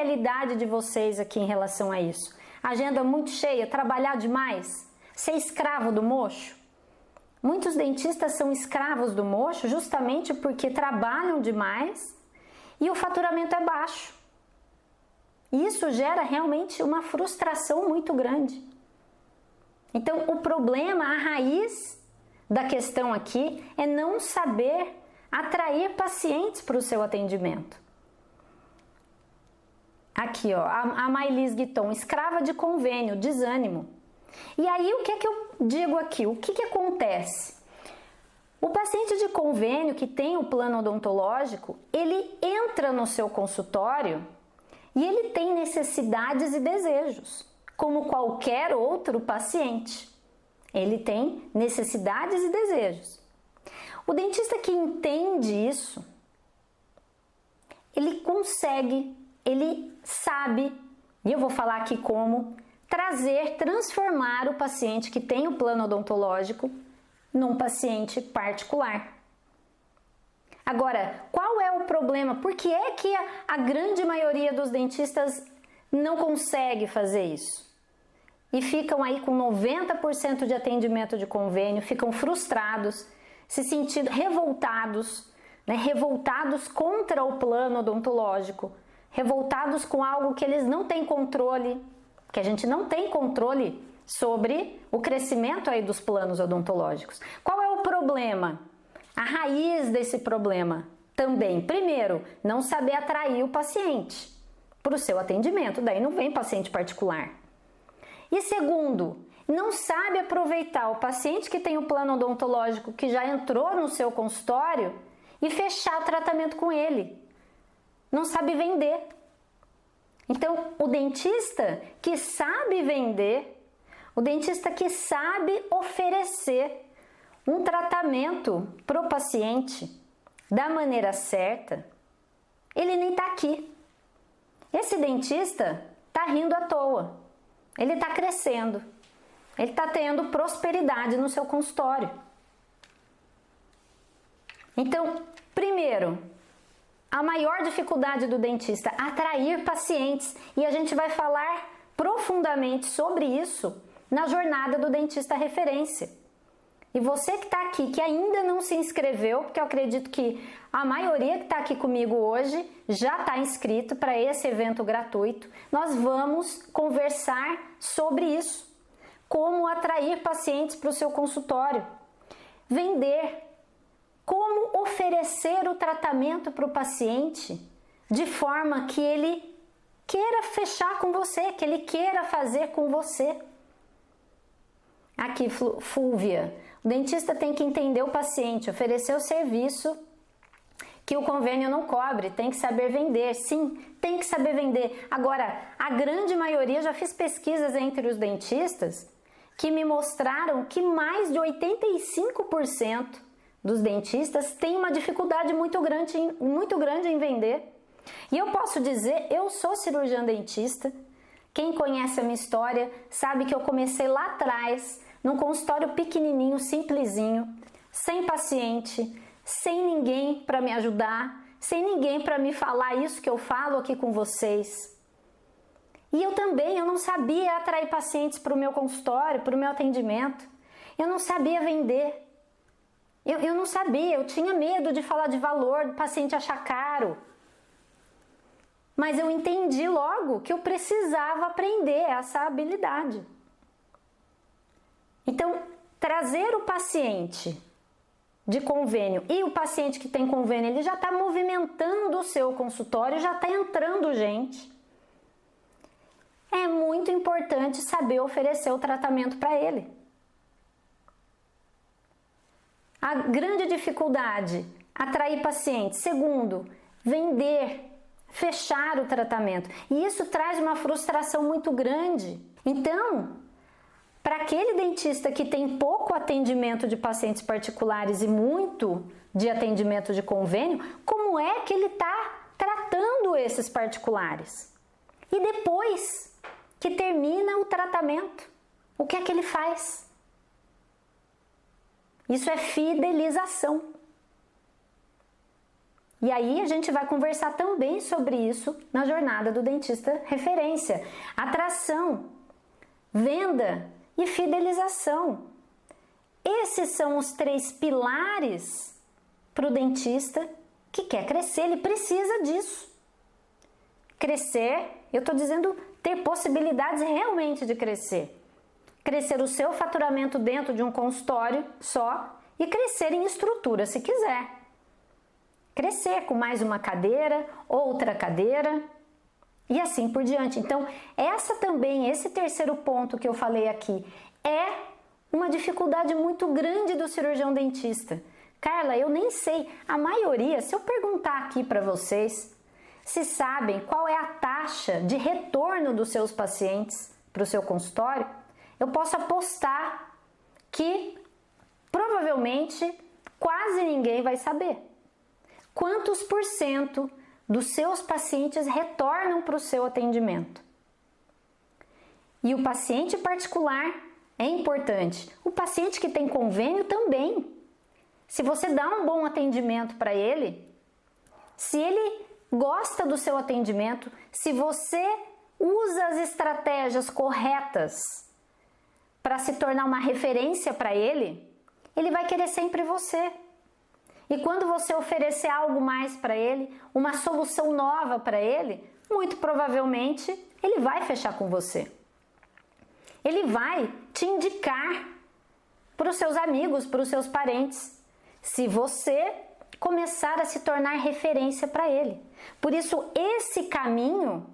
realidade de vocês aqui em relação a isso? Agenda muito cheia, trabalhar demais, ser escravo do mocho? Muitos dentistas são escravos do mocho justamente porque trabalham demais e o faturamento é baixo. Isso gera realmente uma frustração muito grande. Então, o problema, a raiz da questão aqui é não saber atrair pacientes para o seu atendimento. Aqui, ó, a Maylise Guiton, escrava de convênio, desânimo. E aí, o que é que eu digo aqui? O que que acontece? O paciente de convênio que tem o plano odontológico, ele entra no seu consultório e ele tem necessidades e desejos, como qualquer outro paciente. Ele tem necessidades e desejos. O dentista que entende isso, ele consegue, ele sabe, e eu vou falar aqui como, transformar o paciente que tem o plano odontológico num paciente particular. Agora, qual é o problema? Por que é que a grande maioria dos dentistas não consegue fazer isso? E ficam aí com 90% de atendimento de convênio, ficam frustrados, se sentindo revoltados, né? Revoltados contra o plano odontológico, revoltados com algo que eles não têm controle, que a gente não tem controle sobre o crescimento aí dos planos odontológicos. Qual é o problema? A raiz desse problema também, primeiro, não saber atrair o paciente para o seu atendimento, daí não vem paciente particular. E segundo, não sabe aproveitar o paciente que tem o plano odontológico que já entrou no seu consultório e fechar o tratamento com ele. Não sabe vender. Então, o dentista que sabe vender, o dentista que sabe oferecer um tratamento para o paciente da maneira certa, ele nem está aqui. Esse dentista está rindo à toa. Ele está crescendo. Ele está tendo prosperidade no seu consultório. Então, primeiro, a maior dificuldade do dentista é atrair pacientes, e a gente vai falar profundamente sobre isso na jornada do dentista referência. E você que está aqui, que ainda não se inscreveu, porque eu acredito que a maioria que está aqui comigo hoje já está inscrito para esse evento gratuito, nós vamos conversar sobre isso. Como atrair pacientes para o seu consultório, vender, como oferecer o tratamento para o paciente de forma que ele queira fechar com você, que ele queira fazer com você. Aqui, Fúvia, o dentista tem que entender o paciente, oferecer o serviço que o convênio não cobre, tem que saber vender, sim, tem que saber vender. Agora, a grande maioria, já fiz pesquisas entre os dentistas que me mostraram que mais de 85% dos dentistas têm uma dificuldade muito grande em vender. E eu posso dizer, eu sou cirurgiã dentista, quem conhece a minha história sabe que eu comecei lá atrás, num consultório pequenininho, simplesinho, sem paciente, sem ninguém para me ajudar, sem ninguém para me falar isso que eu falo aqui com vocês. E eu não sabia atrair pacientes para o meu consultório, para o meu atendimento. Eu não sabia vender. Eu não sabia, eu tinha medo de falar de valor, do paciente achar caro. Mas eu entendi logo que eu precisava aprender essa habilidade. Então, trazer o paciente de convênio e o paciente que tem convênio, ele já está movimentando o seu consultório, já está entrando gente. É muito importante saber oferecer o tratamento para ele. A grande dificuldade, atrair pacientes. Segundo, vender, fechar o tratamento. E isso traz uma frustração muito grande. Então, para aquele dentista que tem pouco atendimento de pacientes particulares e muito de atendimento de convênio, como é que ele está tratando esses particulares? E depois que termina o tratamento, o que é que ele faz? Isso é fidelização. E aí a gente vai conversar também sobre isso na jornada do dentista referência. Atração, venda e fidelização. Esses são os 3 pilares para o dentista que quer crescer, ele precisa disso. Crescer, eu estou dizendo ter possibilidades realmente de crescer. Crescer o seu faturamento dentro de um consultório só e crescer em estrutura se quiser. Crescer com mais uma cadeira, outra cadeira e assim por diante. Então, esse terceiro ponto que eu falei aqui é uma dificuldade muito grande do cirurgião dentista. Carla, eu nem sei, a maioria, se eu perguntar aqui para vocês, se sabem qual é a taxa de retorno dos seus pacientes para o seu consultório, eu posso apostar que provavelmente quase ninguém vai saber. Quantos % dos seus pacientes retornam para o seu atendimento? E o paciente particular é importante. O paciente que tem convênio também. Se você dá um bom atendimento para ele, se ele gosta do seu atendimento, se você usa as estratégias corretas para se tornar uma referência para ele, ele vai querer sempre você. E quando você oferecer algo mais para ele, uma solução nova para ele, muito provavelmente ele vai fechar com você. Ele vai te indicar para os seus amigos, para os seus parentes, se você começar a se tornar referência para ele. Por isso, esse caminho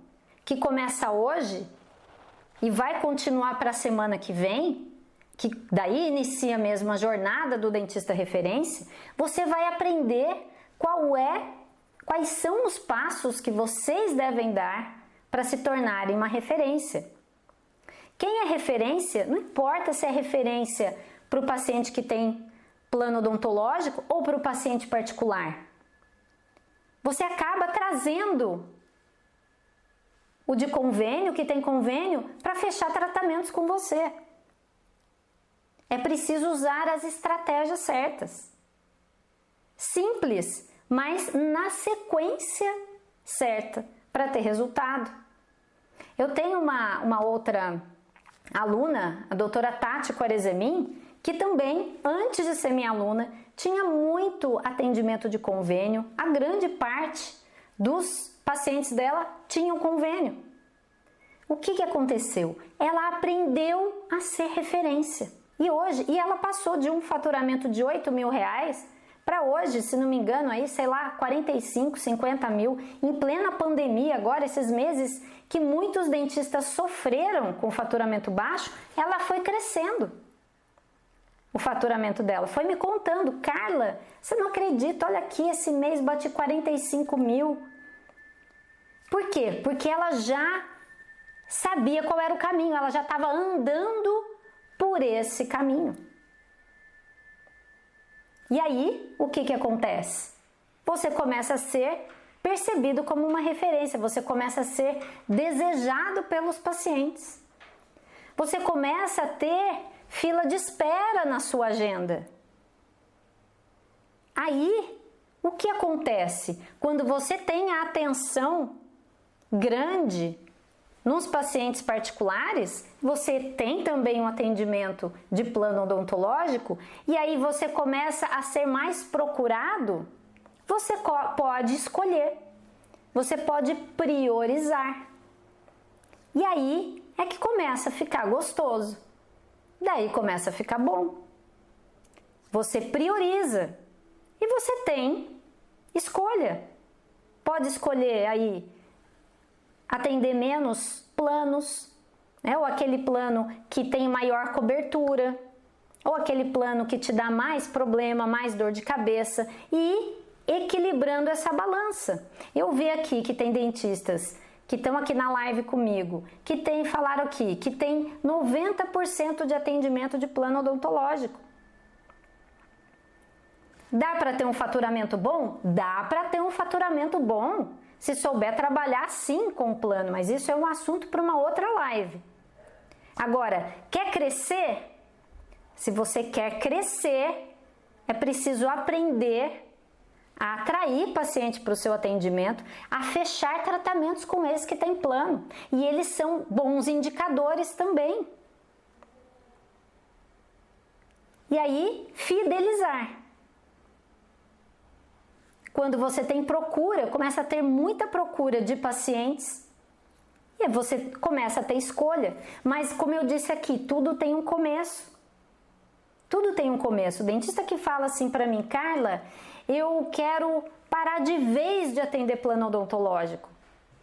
que começa hoje e vai continuar para a semana que vem, que daí inicia mesmo a jornada do dentista referência, você vai aprender quais são os passos que vocês devem dar para se tornarem uma referência. Quem é referência, não importa se é referência para o paciente que tem plano odontológico ou para o paciente particular. Você acaba trazendo o de convênio, que tem convênio, para fechar tratamentos com você. É preciso usar as estratégias certas. Simples, mas na sequência certa para ter resultado. Eu tenho uma outra aluna, a doutora Tati Quarezemin, que também, antes de ser minha aluna, tinha muito atendimento de convênio. A grande parte dos pacientes dela tinham convênio. O que aconteceu? Ela aprendeu a ser referência. E ela passou de um faturamento de R$8.000 para hoje, se não me engano, aí, sei lá, 45, 50 mil, em plena pandemia agora, esses meses que muitos dentistas sofreram com faturamento baixo, ela foi crescendo. O faturamento dela foi me contando, Carla, você não acredita, olha aqui, esse mês bati 45 mil. Por quê? Porque ela já sabia qual era o caminho, ela já estava andando por esse caminho. E aí, o que acontece? Você começa a ser percebido como uma referência, você começa a ser desejado pelos pacientes. Você começa a ter fila de espera na sua agenda. Aí, o que acontece? Quando você tem a atenção grande nos pacientes particulares, você tem também um atendimento de plano odontológico e aí você começa a ser mais procurado, você pode escolher, você pode priorizar. E aí é que começa a ficar gostoso, daí começa a ficar bom. Você prioriza e você tem escolha. Pode escolher aí atender menos planos, né? Ou aquele plano que tem maior cobertura, ou aquele plano que te dá mais problema, mais dor de cabeça, e equilibrando essa balança. Eu vi aqui que tem dentistas que estão aqui na live comigo, falaram aqui, que tem 90% de atendimento de plano odontológico. Dá para ter um faturamento bom? Dá para ter um faturamento bom, se souber trabalhar sim com o plano, mas isso é um assunto para uma outra live. Agora, quer crescer? Se você quer crescer, é preciso aprender a atrair paciente para o seu atendimento, a fechar tratamentos com eles que têm plano. E eles são bons indicadores também. E aí, fidelizar. Quando você tem procura, começa a ter muita procura de pacientes, e aí você começa a ter escolha. Mas como eu disse aqui, tudo tem um começo. Tudo tem um começo. O dentista que fala assim para mim, Carla, eu quero parar de vez de atender plano odontológico.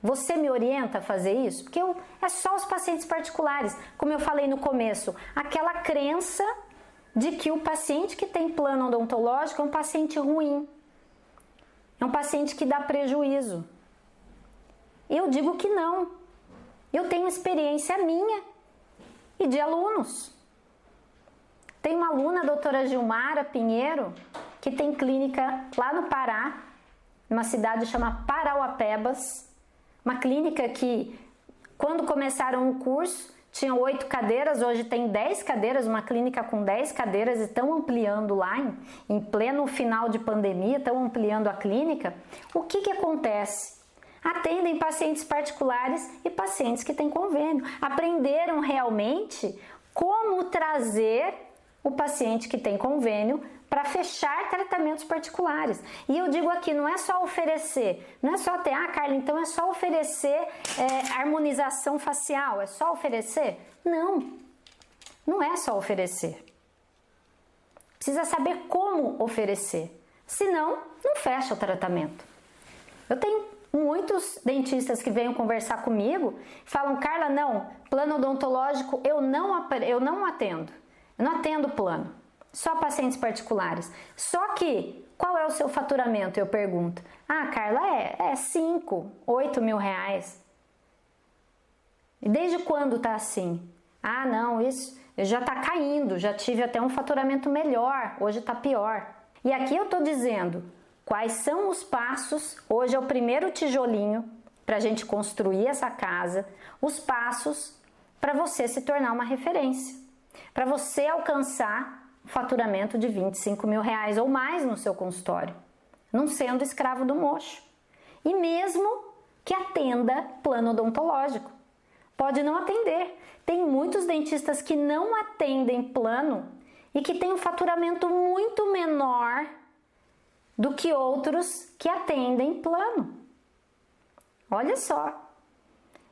Você me orienta a fazer isso? Porque é só os pacientes particulares. Como eu falei no começo, aquela crença de que o paciente que tem plano odontológico é um paciente ruim. É um paciente que dá prejuízo. Eu digo que não. Eu tenho experiência minha e de alunos. Tem uma aluna, a doutora Gilmara Pinheiro, que tem clínica lá no Pará, numa cidade chamada Parauapebas. Uma clínica que, quando começaram o curso, tinha 8 cadeiras, hoje tem 10 cadeiras, uma clínica com 10 cadeiras, e estão ampliando lá, em pleno final de pandemia, estão ampliando a clínica. O que acontece? Atendem pacientes particulares e pacientes que têm convênio. Aprenderam realmente como trazer o paciente que tem convênio para fechar tratamentos particulares. E eu digo aqui, não é só oferecer, não é só ter, Carla, então é só oferecer harmonização facial, é só oferecer? Não, não é só oferecer. Precisa saber como oferecer, senão não fecha o tratamento. Eu tenho muitos dentistas que vêm conversar comigo, falam, Carla, não, plano odontológico eu não atendo, eu não atendo plano. Só pacientes particulares. Só que, qual é o seu faturamento? Eu pergunto. Carla, é 5, 8 mil reais. E desde quando tá assim? Não, isso já tá caindo, já tive até um faturamento melhor, hoje tá pior. E aqui eu tô dizendo quais são os passos, hoje é o primeiro tijolinho pra gente construir essa casa, os passos para você se tornar uma referência, para você alcançar faturamento de 25 mil reais ou mais no seu consultório, não sendo escravo do mocho. E mesmo que atenda plano odontológico, pode não atender. Tem muitos dentistas que não atendem plano e que têm um faturamento muito menor do que outros que atendem plano. Olha só.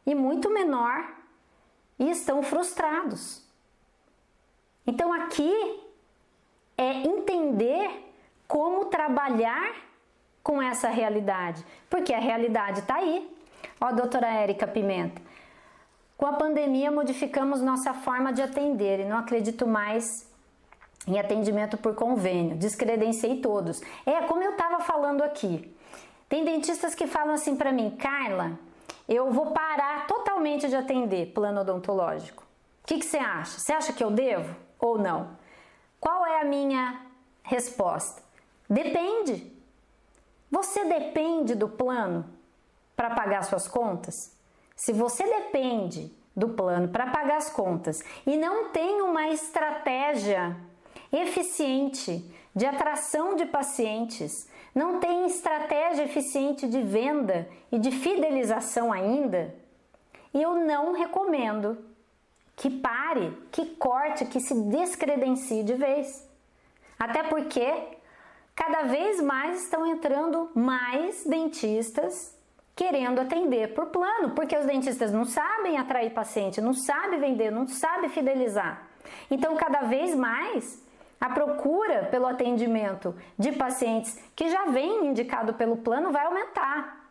E muito menor, e estão frustrados. Então aqui é entender como trabalhar com essa realidade, porque a realidade está aí. Ó, doutora Érica Pimenta, com a pandemia modificamos nossa forma de atender e não acredito mais em atendimento por convênio, descredenciei todos. Como eu estava falando aqui, tem dentistas que falam assim para mim, Carla, eu vou parar totalmente de atender plano odontológico. O que você acha? Você acha que eu devo ou não? Qual é a minha resposta? Depende. Você depende do plano para pagar suas contas? Se você depende do plano para pagar as contas e não tem uma estratégia eficiente de atração de pacientes, não tem estratégia eficiente de venda e de fidelização ainda, eu não recomendo que pare, que corte, que se descredencie de vez. Até porque cada vez mais estão entrando mais dentistas querendo atender por plano, porque os dentistas não sabem atrair paciente, não sabem vender, não sabem fidelizar. Então, cada vez mais, a procura pelo atendimento de pacientes que já vem indicado pelo plano vai aumentar.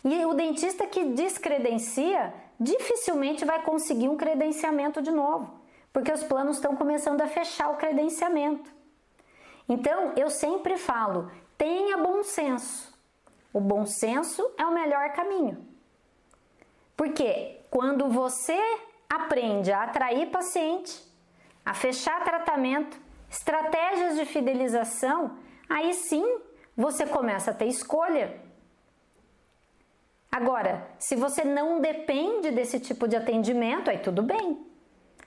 E o dentista que descredencia dificilmente vai conseguir um credenciamento de novo, porque os planos estão começando a fechar o credenciamento. Então, eu sempre falo, tenha bom senso. O bom senso é o melhor caminho. Porque quando você aprende a atrair paciente, a fechar tratamento, estratégias de fidelização, aí sim você começa a ter escolha. Agora, se você não depende desse tipo de atendimento, aí tudo bem.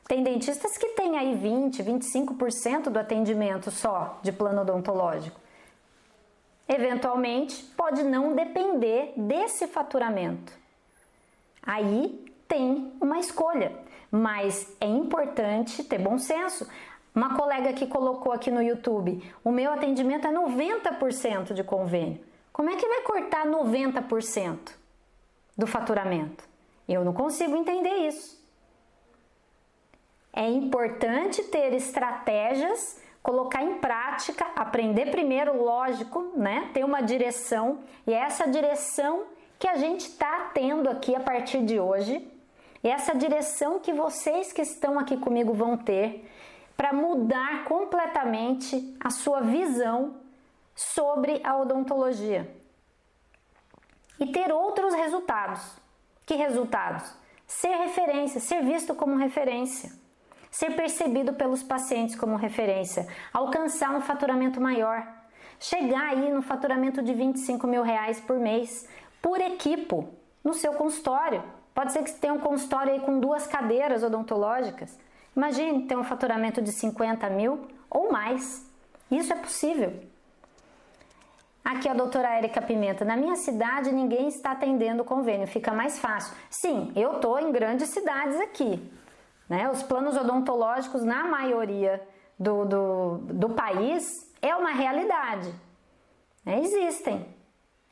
Tem dentistas que têm aí 20, 25% do atendimento só de plano odontológico. eventualmente pode não depender desse faturamento. Aí tem uma escolha, mas é importante ter bom senso. Uma colega que colocou aqui no YouTube, o meu atendimento é 90% de convênio. Como é que vai cortar 90% do faturamento? Eu não consigo entender isso. É importante ter estratégias, colocar em prática, aprender primeiro, lógico, né? Ter uma direção, e é essa direção que a gente está tendo aqui a partir de hoje, e essa direção que vocês que estão aqui comigo vão ter para mudar completamente a sua visão sobre a odontologia e ter outros resultados. Que resultados? Ser referência, ser visto como referência, ser percebido pelos pacientes como referência, alcançar um faturamento maior, chegar aí no faturamento de R$25.000 por mês, por equipo, no seu consultório. Pode ser que você tenha um consultório aí com 2 cadeiras odontológicas. Imagine ter um faturamento de 50 mil ou mais. Isso é possível. Aqui a doutora Érica Pimenta. Na minha cidade ninguém está atendendo o convênio, fica mais fácil. Sim, eu estou em grandes cidades aqui, né? Os planos odontológicos na maioria do país é uma realidade, né? Existem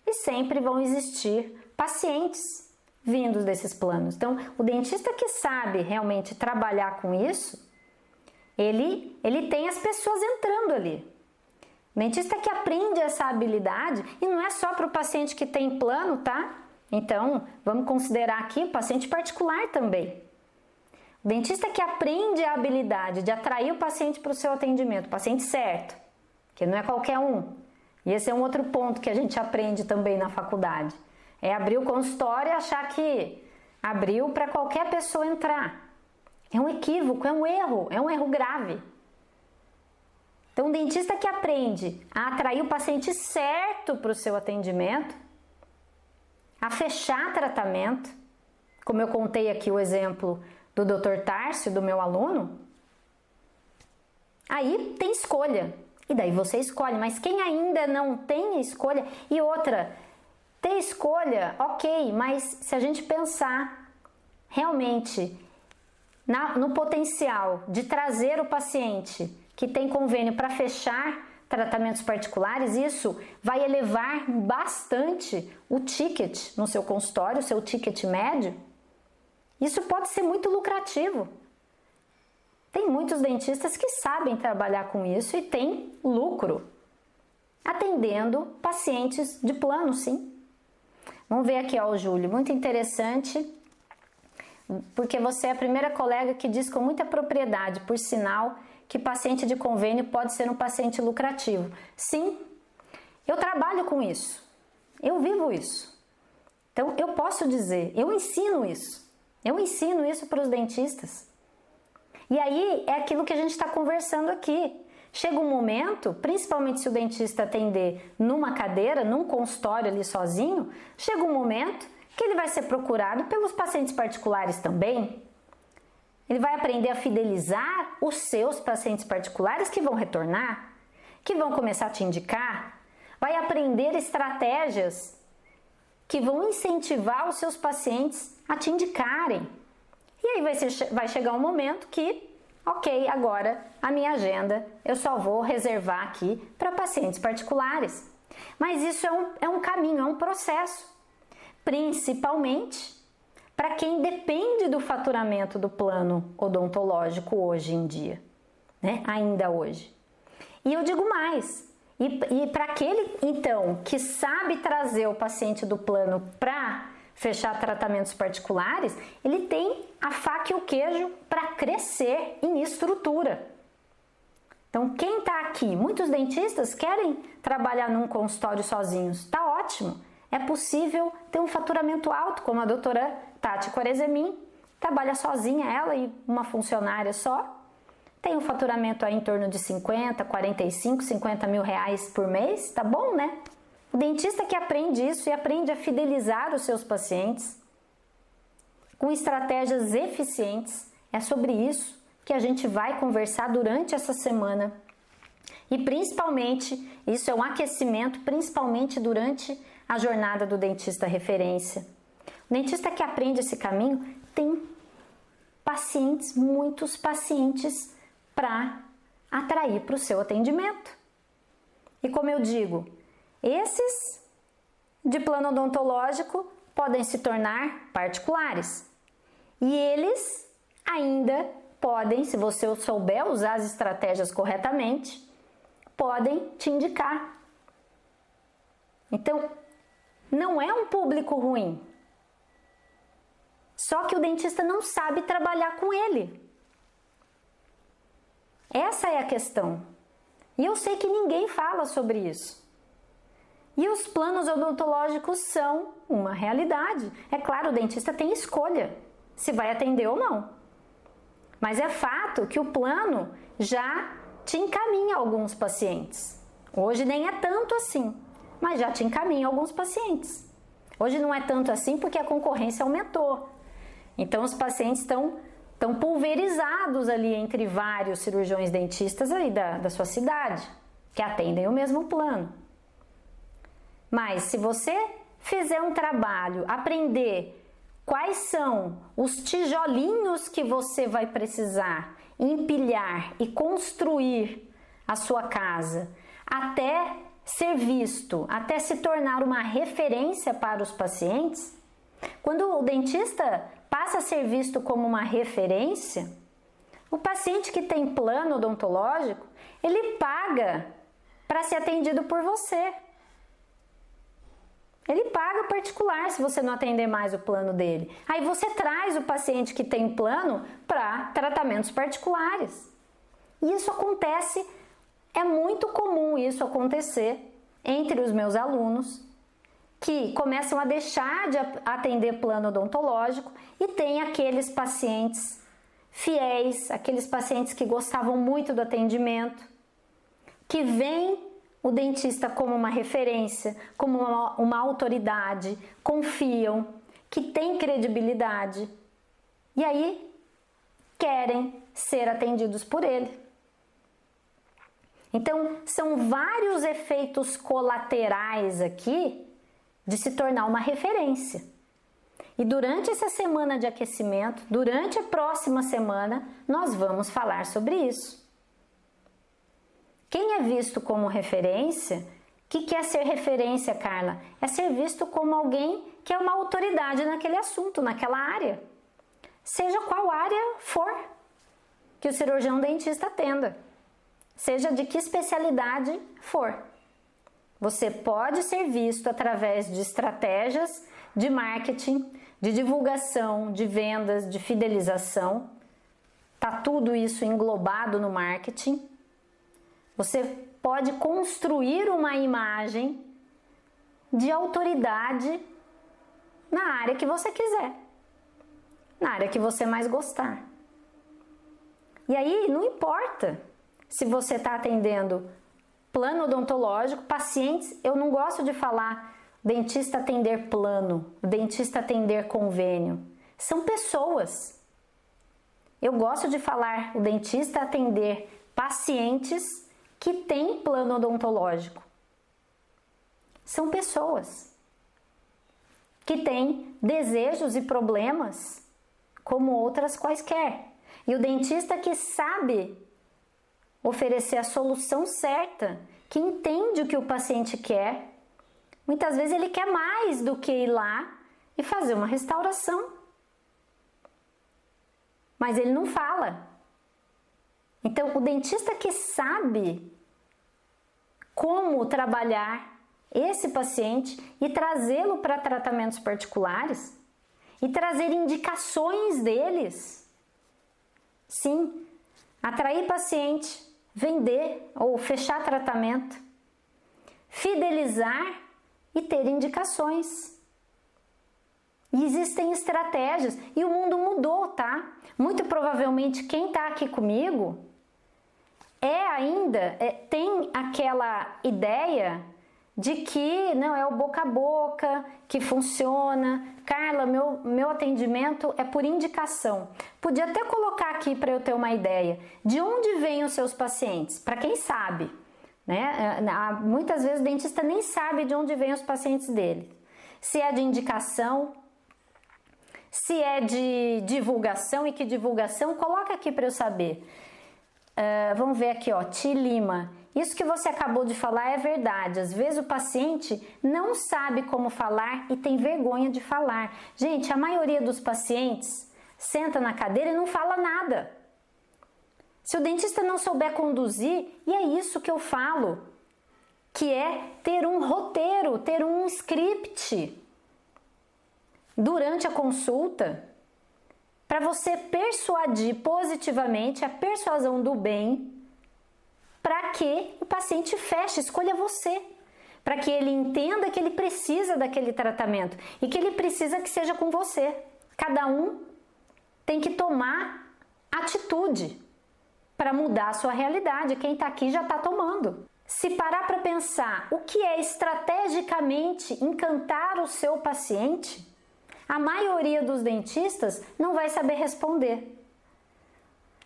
e sempre vão existir pacientes vindos desses planos. Então, o dentista que sabe realmente trabalhar com isso, ele tem as pessoas entrando ali. O dentista que aprende essa habilidade, e não é só para o paciente que tem plano, tá? Então, vamos considerar aqui o paciente particular também. O dentista que aprende a habilidade de atrair o paciente para o seu atendimento, o paciente certo, que não é qualquer um. E esse é um outro ponto que a gente aprende também na faculdade. É abrir o consultório e achar que abriu para qualquer pessoa entrar. É um equívoco, é um erro grave. Então, o dentista que aprende a atrair o paciente certo para o seu atendimento, a fechar tratamento, como eu contei aqui o exemplo do Dr. Tárcio, do meu aluno, aí tem escolha. E daí você escolhe, mas quem ainda não tem a escolha, e outra, ter escolha, ok, mas se a gente pensar realmente no potencial de trazer o paciente que tem convênio para fechar tratamentos particulares, isso vai elevar bastante o ticket no seu consultório, o seu ticket médio. Isso pode ser muito lucrativo. Tem muitos dentistas que sabem trabalhar com isso e tem lucro, atendendo pacientes de plano, sim. Vamos ver aqui, ó, o Júlio, muito interessante, porque você é a primeira colega que diz com muita propriedade, por sinal, que paciente de convênio pode ser um paciente lucrativo. Sim, eu trabalho com isso, eu vivo isso. Então, eu posso dizer, eu ensino isso para os dentistas. E aí, é aquilo que a gente está conversando aqui. Chega um momento, principalmente se o dentista atender numa cadeira, num consultório ali sozinho, chega um momento que ele vai ser procurado pelos pacientes particulares também. Ele vai aprender a fidelizar os seus pacientes particulares que vão retornar, que vão começar a te indicar, vai aprender estratégias que vão incentivar os seus pacientes a te indicarem. E aí vai chegar um momento que, ok, agora a minha agenda eu só vou reservar aqui para pacientes particulares. Mas isso é um caminho, é um processo, principalmente para quem depende do faturamento do plano odontológico hoje em dia, né? Ainda hoje. E eu digo mais, e para aquele então que sabe trazer o paciente do plano para fechar tratamentos particulares, ele tem a faca e o queijo para crescer em estrutura. Então, quem está aqui? Muitos dentistas querem trabalhar num consultório sozinhos. Está ótimo. É possível ter um faturamento alto, como a doutora Tati Quarezemin, trabalha sozinha, ela e uma funcionária só. Tem um faturamento aí em torno de 50, 45, 50 mil reais por mês. Tá bom, né? O dentista que aprende isso e aprende a fidelizar os seus pacientes com estratégias eficientes, é sobre isso que a gente vai conversar durante essa semana. E principalmente, isso é um aquecimento, principalmente durante a jornada do dentista referência. O dentista que aprende esse caminho tem pacientes, muitos pacientes para atrair para o seu atendimento. E como eu digo, esses de plano odontológico podem se tornar particulares. E eles ainda podem, se você souber usar as estratégias corretamente, podem te indicar. Então, não é um público ruim. Só que o dentista não sabe trabalhar com ele. Essa é a questão. E eu sei que ninguém fala sobre isso. E os planos odontológicos são uma realidade. É claro, o dentista tem escolha se vai atender ou não. Mas é fato que o plano já te encaminha alguns pacientes. Hoje nem é tanto assim, mas já te encaminha alguns pacientes. Hoje não é tanto assim porque a concorrência aumentou. Então os pacientes estão pulverizados ali entre vários cirurgiões dentistas aí da sua cidade, que atendem o mesmo plano. Mas se você fizer um trabalho, aprender quais são os tijolinhos que você vai precisar empilhar e construir a sua casa, até ser visto, até se tornar uma referência para os pacientes, quando o dentista passa a ser visto como uma referência, o paciente que tem plano odontológico, ele paga para ser atendido por você. Ele paga particular se você não atender mais o plano dele. Aí você traz o paciente que tem plano para tratamentos particulares. E isso acontece, é muito comum isso acontecer entre os meus alunos, que começam a deixar de atender plano odontológico e tem aqueles pacientes fiéis, aqueles pacientes que gostavam muito do atendimento, que veem o dentista como uma referência, como uma autoridade, confiam, que tem credibilidade e aí querem ser atendidos por ele. Então, são vários efeitos colaterais aqui de se tornar uma referência. E durante essa semana de aquecimento, durante a próxima semana, nós vamos falar sobre isso. Quem é visto como referência, o que é ser referência, Carla? É ser visto como alguém que é uma autoridade naquele assunto, naquela área. Seja qual área for que o cirurgião dentista atenda. Seja de que especialidade for. Você pode ser visto através de estratégias de marketing, de divulgação, de vendas, de fidelização. Tá tudo isso englobado no marketing. Você pode construir uma imagem de autoridade na área que você quiser, na área que você mais gostar. E aí não importa se você está atendendo plano odontológico, pacientes, eu não gosto de falar dentista atender plano, dentista atender convênio. São pessoas. Eu gosto de falar o dentista atender pacientes que têm plano odontológico. São pessoas que têm desejos e problemas como outras quaisquer. E o dentista que sabe oferecer a solução certa, que entende o que o paciente quer, muitas vezes ele quer mais do que ir lá e fazer uma restauração. Mas ele não fala. Então, o dentista que sabe como trabalhar esse paciente e trazê-lo para tratamentos particulares e trazer indicações deles. Sim, atrair paciente, vender ou fechar tratamento, fidelizar e ter indicações. E existem estratégias e o mundo mudou, tá? Muito provavelmente quem está aqui comigo tem aquela ideia de que não é o boca a boca que funciona. Carla, meu atendimento é por indicação. Podia até colocar aqui para eu ter uma ideia de onde vêm os seus pacientes, para quem sabe. né? Muitas vezes o dentista nem sabe de onde vêm os pacientes dele. Se é de indicação, se é de divulgação, e que divulgação, coloca aqui para eu saber. Vamos ver aqui, ó, Ti Lima. Isso que você acabou de falar é verdade. Às vezes o paciente não sabe como falar e tem vergonha de falar. Gente, a maioria dos pacientes senta na cadeira e não fala nada. Se o dentista não souber conduzir, e é isso que eu falo, que é ter um roteiro, ter um script durante a consulta, para você persuadir positivamente, a persuasão do bem, para que o paciente feche, escolha você, para que ele entenda que ele precisa daquele tratamento e que ele precisa que seja com você. Cada um tem que tomar atitude para mudar a sua realidade. Quem está aqui já está tomando. Se parar para pensar o que é estrategicamente encantar o seu paciente, a maioria dos dentistas não vai saber responder.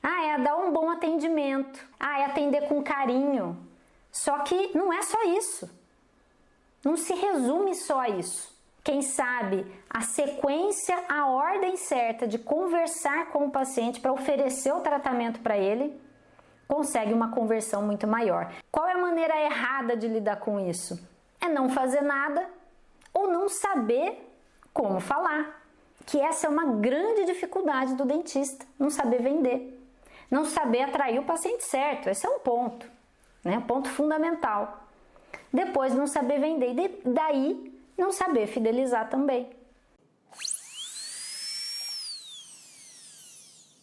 É dar um bom atendimento. É atender com carinho. Só que não é só isso. Não se resume só a isso. Quem sabe a sequência, a ordem certa de conversar com o paciente para oferecer o tratamento para ele, consegue uma conversão muito maior. Qual é a maneira errada de lidar com isso? É não fazer nada ou não saber como falar. Que essa é uma grande dificuldade do dentista, não saber vender. Não saber atrair o paciente certo, esse é um ponto, né? Ponto fundamental. Depois, não saber vender, e daí não saber fidelizar também.